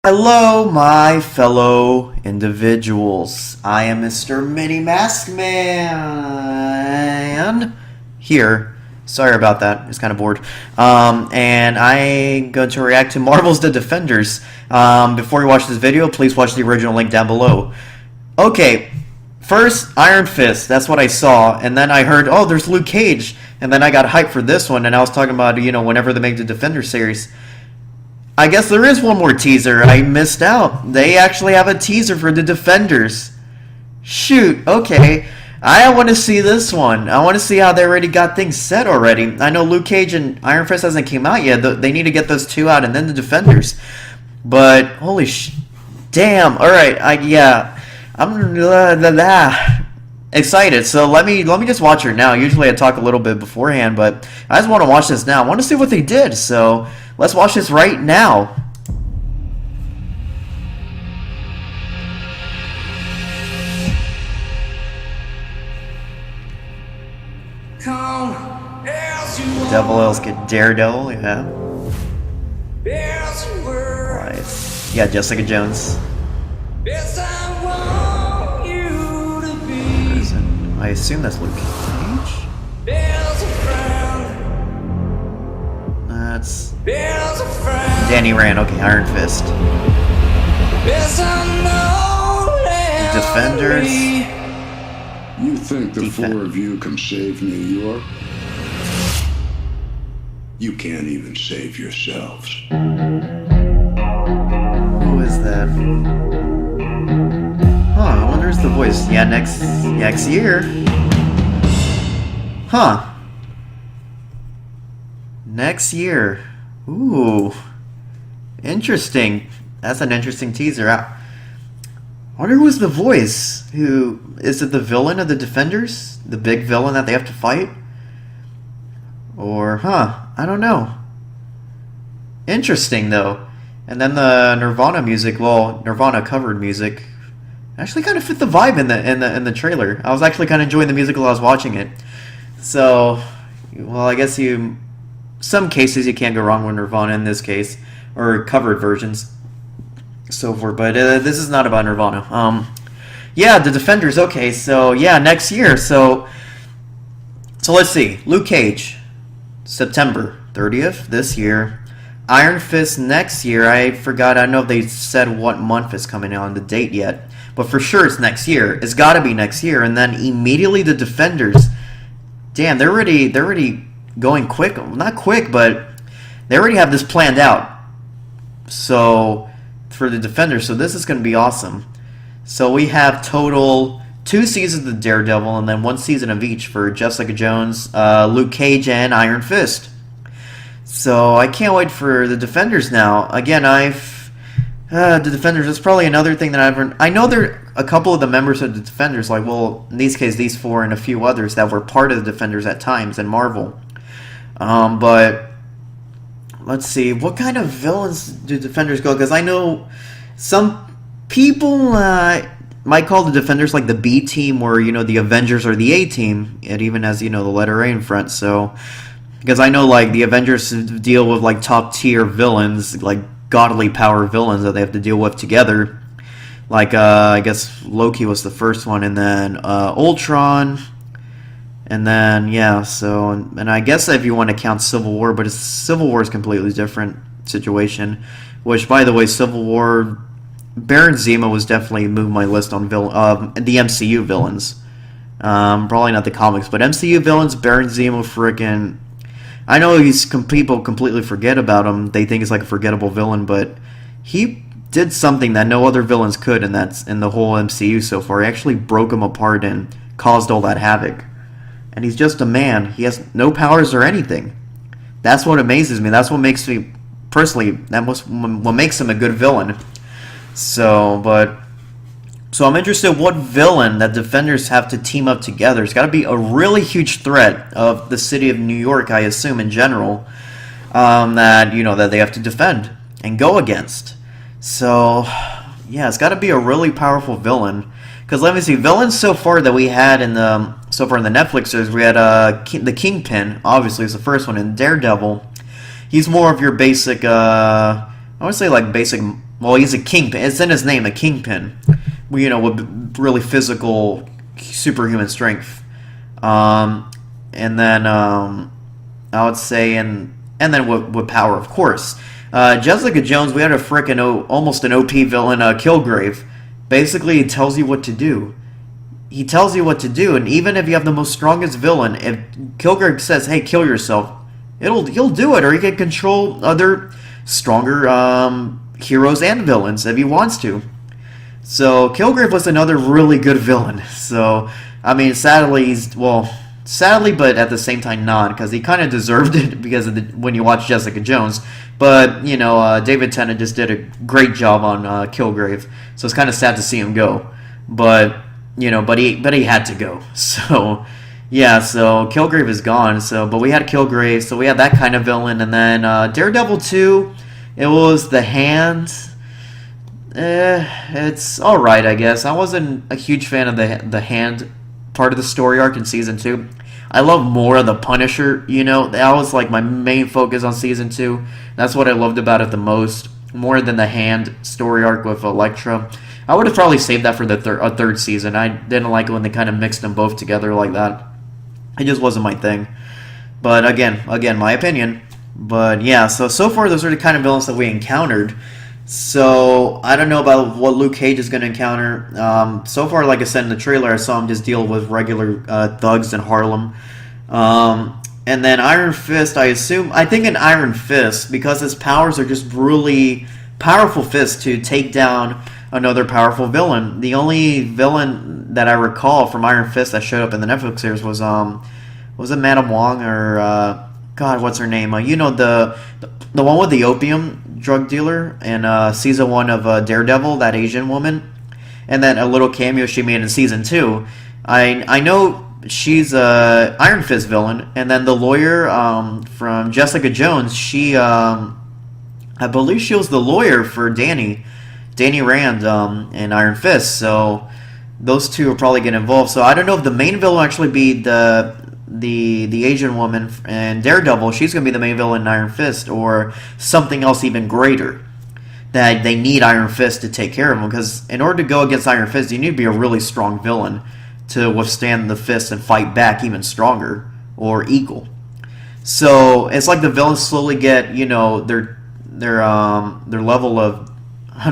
Hello, my fellow individuals. I am Mr. Mini Mask Man here. Sorry about that. It's kind of bored. And I'm going to react to Marvel's The Defenders. Before you watch this video, please watch the original link down below. Okay, first Iron Fist. That's what I saw, and then I heard, oh, there's Luke Cage, and then I got hyped for this one, and I was talking about, whenever they make the Defender series. I guess there is one more teaser. I missed out. They actually have a teaser for the Defenders. Shoot, okay. I want to see this one. I want to see how they already got things set already. I know Luke Cage and Iron Fist hasn't came out yet. They need to get those two out and then the Defenders. But, holy damn. Alright, I'm excited. So let me just watch her now. Usually I talk a little bit beforehand, but I just want to watch this now. I want to see what they did. So let's watch this right now. Devil else get Daredevil, yeah. Nice. Yeah, Jessica Jones. I assume that's Luke Cage. That's Danny Rand. Okay, Iron Fist. Defenders. You think the four of you can save New York? You can't even save yourselves. Who is that? Huh, I wonder who's the voice. Yeah, next year. Huh. Next year. Ooh. Interesting. That's an interesting teaser. I wonder who's the voice. Who is it? The villain of the Defenders? The big villain that they have to fight? Or, I don't know. Interesting, though. And then the Nirvana music, well, Nirvana covered music, actually kind of fit the vibe in the trailer. I was actually kind of enjoying the music while I was watching it. So, well, I guess some cases you can't go wrong with Nirvana in this case, or covered versions, so forth. But this is not about Nirvana. Yeah, the Defenders. Okay, so yeah, next year. So let's see. Luke Cage, September 30th this year. Iron Fist next year. I forgot. I don't know if they said what month is coming on the date yet, but for sure it's next year. It's got to be next year. And then immediately the Defenders. Damn, they're already going quick. Not quick, but they already have this planned out. So for the Defenders, so this is going to be awesome. So we have total 2 seasons of Daredevil and then 1 season of each for Jessica Jones, Luke Cage, and Iron Fist. So I can't wait for the Defenders now. Again, the Defenders is probably another thing that I know there are a couple of the members of the Defenders, like, well, in these cases, these 4 and a few others that were part of the Defenders at times in Marvel. But let's see, what kind of villains do Defenders go? Because I know some people might call the Defenders like the B team, or the Avengers are the A team. It even has the letter A in front. So because I know like the Avengers deal with like top tier villains, like godly power villains that they have to deal with together. Like I guess Loki was the first one, and then Ultron, and then yeah. So and I guess if you want to count Civil War, but Civil War is a completely different situation. Which, by the way, Civil War, Baron Zemo was definitely moved my list on the MCU villains. Probably not the comics, but MCU villains. Baron Zemo, frickin'. I know people completely forget about him. They think it's like a forgettable villain, but he did something that no other villains could, and that's in the whole MCU so far. He actually broke them apart and caused all that havoc. And he's just a man. He has no powers or anything. That's what amazes me. That's what makes me, personally, what makes him a good villain. So I'm interested in what villain that Defenders have to team up together. It's got to be a really huge threat of the city of New York, I assume, in general, that they have to defend and go against. So, yeah, it's got to be a really powerful villain. Because let me see, villains so far that we had in the Netflix series, we had the Kingpin, obviously, is the first one, and Daredevil. He's more of your basic, I would say like basic well, he's a kingpin. It's in his name, a kingpin. With really physical, superhuman strength. And then I would say, and then with power, of course. Jessica Jones, we had a freaking almost an OP villain, Kilgrave. Basically, he tells you what to do. He tells you what to do, and even if you have the most strongest villain, if Kilgrave says, "Hey, kill yourself," he'll do it, or he can control other stronger heroes and villains if he wants to. So Kilgrave was another really good villain. So I mean, sadly, but at the same time not, because he kind of deserved it because of when you watch Jessica Jones. But David Tennant just did a great job on Kilgrave, so it's kind of sad to see him go. But he had to go. So yeah, so Kilgrave is gone. So but we had Kilgrave, so we had that kind of villain, and then Daredevil 2, it was the Hand. It's all right, I guess. I wasn't a huge fan of the Hand part of the story arc in season 2. I love more of the Punisher. That was like my main focus on season 2. That's what I loved about it the most, more than the Hand story arc with Elektra. I would have probably saved that for the third season. I didn't like it when they kind of mixed them both together like that. It just wasn't my thing. But again, my opinion. But yeah, so far those are the kind of villains that we encountered. So I don't know about what Luke Cage is going to encounter. So far, like I said in the trailer, I saw him just deal with regular thugs in Harlem. And then Iron Fist, I think in Iron Fist, because his powers are just really powerful fists to take down another powerful villain. The only villain that I recall from Iron Fist that showed up in the Netflix series was it Madame Wong or God, what's her name? The one with the opium drug dealer in season 1 of Daredevil, that Asian woman, and then a little cameo she made in season 2. I know she's a Iron Fist villain, and then the lawyer from Jessica Jones, she I believe she was the lawyer for Danny Rand in Iron Fist. So those two are probably get involved. So I don't know if the main villain will actually be the Asian woman and Daredevil. She's going to be the main villain in Iron Fist, or something else even greater that they need Iron Fist to take care of them. Because in order to go against Iron Fist, you need to be a really strong villain to withstand the fist and fight back even stronger or equal. So it's like the villains slowly get their level of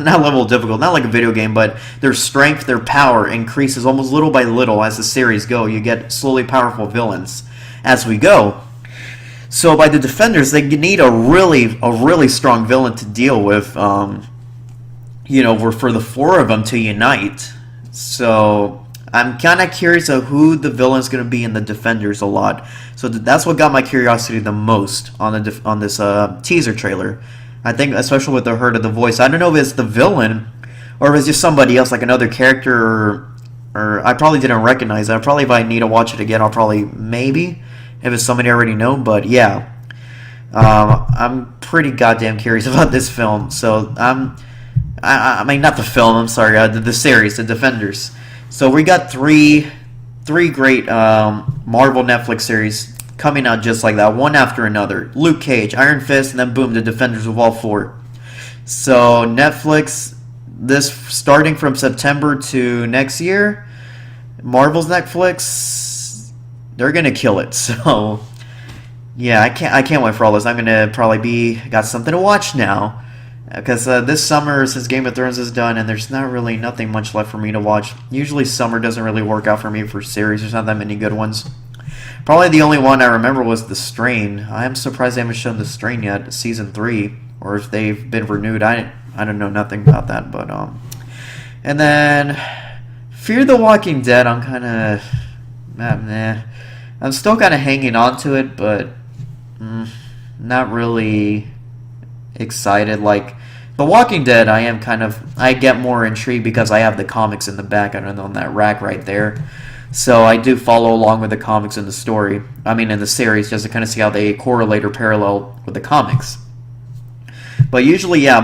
not level of difficult, not like a video game, but their strength, their power increases almost little by little as the series go. You get slowly powerful villains as we go. So by the Defenders, they need a really strong villain to deal with. For the 4 of them to unite. So I'm kind of curious of who the villain is going to be in the Defenders a lot. So that's what got my curiosity the most on this teaser trailer. I think especially with the Heard of the Voice. I don't know if it's the villain or if it's just somebody else, like another character, or I probably didn't recognize it. If I need to watch it again, I'll probably, maybe, if it's somebody I already know. But yeah, I'm pretty goddamn curious about this film. So I mean, not the film, I'm sorry, the series, The Defenders. So we got three great Marvel Netflix series coming out just like that, one after another. Luke Cage, Iron Fist, and then boom, The Defenders of all 4. So Netflix, this starting from September to next year, Marvel's Netflix, they're gonna kill it. So yeah, I can't wait for all this. I'm gonna probably got something to watch now. Because this summer, since Game of Thrones is done, and there's not really nothing much left for me to watch. Usually summer doesn't really work out for me for series. There's not that many good ones. Probably the only one I remember was The Strain. I am surprised they haven't shown The Strain yet, season 3, or if they've been renewed. I don't know nothing about that, but and then Fear the Walking Dead. I'm kind of I'm still kind of hanging on to it, but not really excited. Like The Walking Dead, I get more intrigued because I have the comics in the back. I don't know, on that rack right there. So I do follow along with the comics in the story. I mean, in the series, just to kind of see how they correlate or parallel with the comics. But usually, yeah,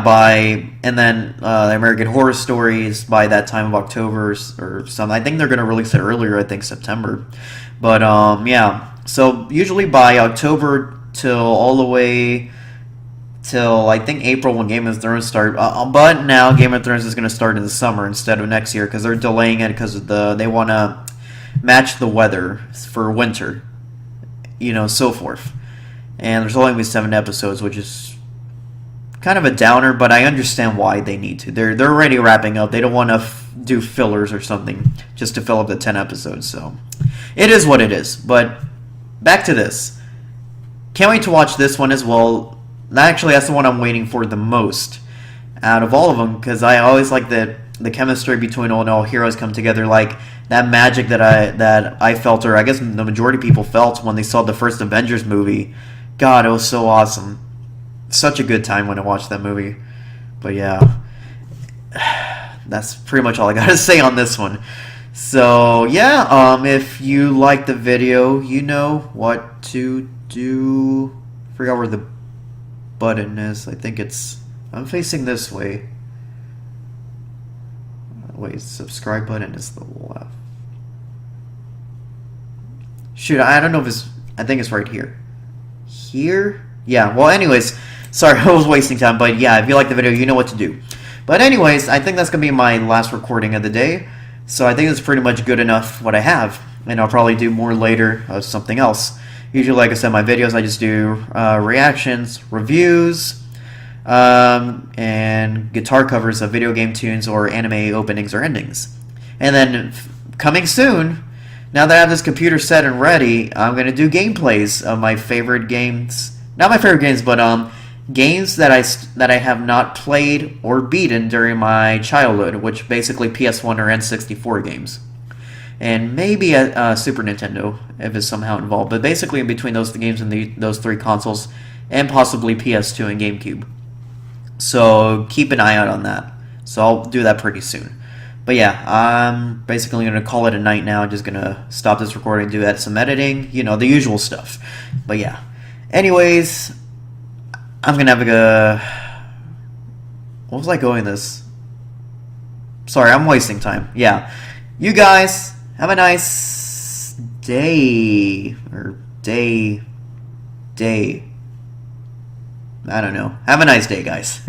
and then the American Horror Stories by that time of October or something. I think they're going to release it earlier. I think September. But yeah, so usually by October till all the way till I think April when Game of Thrones start. But now Game of Thrones is going to start in the summer instead of next year because they're delaying it because they want to match the weather for winter, so forth. And there's only going to be 7 episodes, which is kind of a downer, but I understand why they need to. They're already wrapping up. They don't want to do fillers or something just to fill up the 10 episodes. So it is what it is. But back to this. Can't wait to watch this one as well. Actually, that's the one I'm waiting for the most out of all of them because I always like the chemistry between all heroes come together. Like that magic that I felt, or I guess the majority of people felt when they saw the first Avengers movie. God, it was so awesome. Such a good time when I watched that movie. But yeah, that's pretty much all I gotta say on this one. So yeah, if you liked the video, you know what to do. Forgot where the button is. I think I'm facing this way. Wait, subscribe button is the left. Shoot, I don't know if I think it's right here. Here? Yeah, well anyways, sorry, I was wasting time, but yeah, if you like the video, you know what to do. But anyways, I think that's going to be my last recording of the day, so I think it's pretty much good enough what I have, and I'll probably do more later of something else. Usually, like I said, my videos, I just do reactions, reviews, and guitar covers of video game tunes or anime openings or endings. And then, coming soon, now that I have this computer set and ready, I'm going to do gameplays of my favorite games. Not my favorite games, but games that I have not played or beaten during my childhood, which basically PS1 or N64 games. And maybe a Super Nintendo, if it's somehow involved. But basically in between those games and those 3 consoles, and possibly PS2 and GameCube. So keep an eye out on that. So I'll do that pretty soon. But yeah, I'm basically going to call it a night now. I'm just going to stop this recording, do some editing, the usual stuff. But yeah. Anyways, I'm going to have what was I going this? Sorry, I'm wasting time. Yeah. You guys, have a nice day. Or day. I don't know. Have a nice day, guys.